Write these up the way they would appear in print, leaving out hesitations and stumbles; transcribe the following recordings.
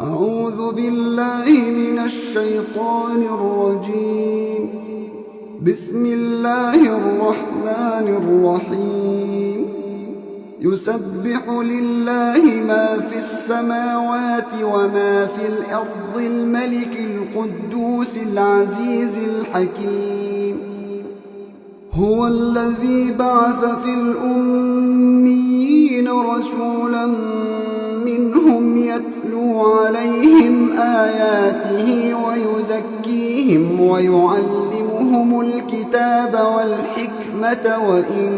أعوذ بالله من الشيطان الرجيم. بسم الله الرحمن الرحيم. يسبح لله ما في السماوات وما في الأرض الملك القدوس العزيز الحكيم. هو الذي بعث في الأميين رسولا منهم يتلو عليهم آياته ويزكيهم ويعلمهم الكتاب والحكمة وإن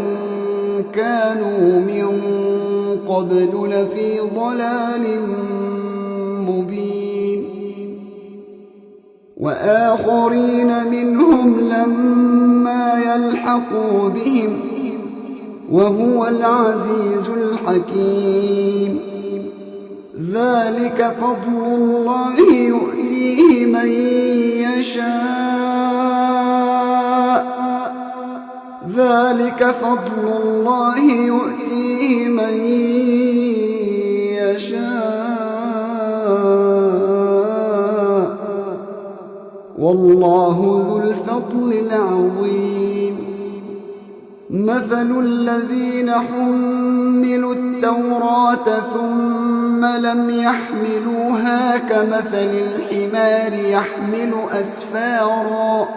كانوا من قبل لفي ضلال مبين. وآخرين منهم لما يلحقوا بهم وهو العزيز الحكيم. ذلك فضل الله يؤتيه من يشاء. ذلك فضل الله يؤتيه من يشاء والله ذو الفضل العظيم. مثل الذين حملوا التوراة ثم لم يحملوها كمثل الحمار يحمل أسفارا.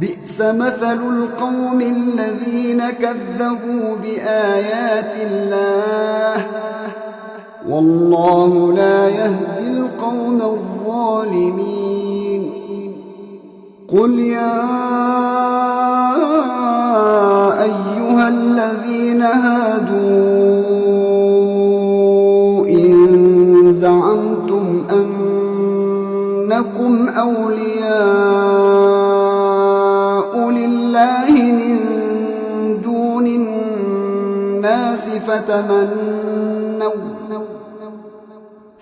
بئس مثل القوم الذين كذبوا بآيات الله والله لا يهدي القوم الظالمين. قل يا أيها الذين هادوا إن زعمتم أنكم أولياء لله من دون الناس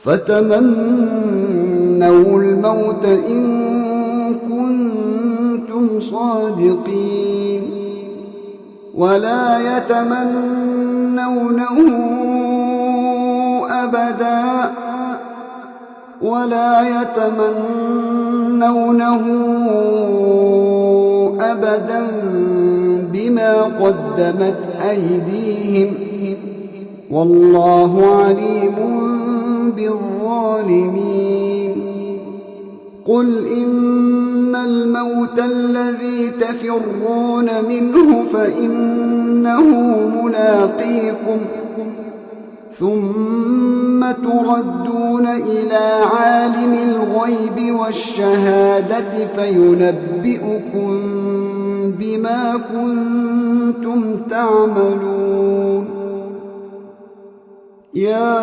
فتمنوا الموت إن كنتم صادقين ولا يتمنونه أبدا بما قدمت أيديهم والله عليم بالظالمين. قل إن الموت الذي تفرون منه فإنه ملاقيكم ثم تردون إلى عالم الغيب والشهادة فينبئكم بما كنتم تعملون. يا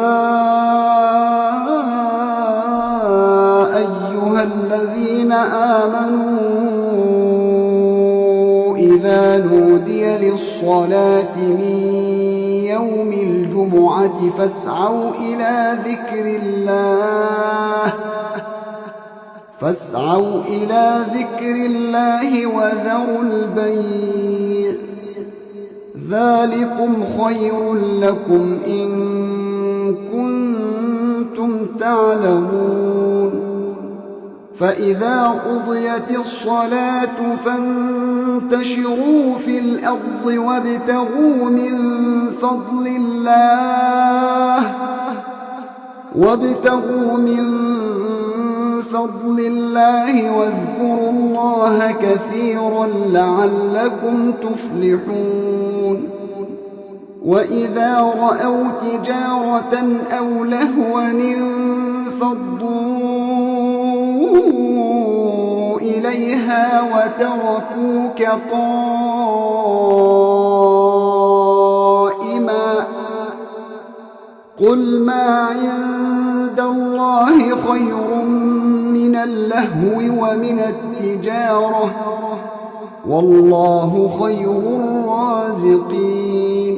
أيها الذين آمنوا إذا نودي للصلاة من يوم الجمعة فاسعوا إلى ذكر الله وذروا البيع ذلكم خير لكم إن كنتم تعلمون. فإذا قضيت الصلاة فانتشروا في الأرض وابتغوا من فضل الله واذكروا الله كثيرا لعلكم تفلحون. وإذا رأوا تجارة أو لهوا انفضوا إليها وتركوك قائما. قل ما عند الله خير من اللهو ومن التجارة والله خير الرازقين.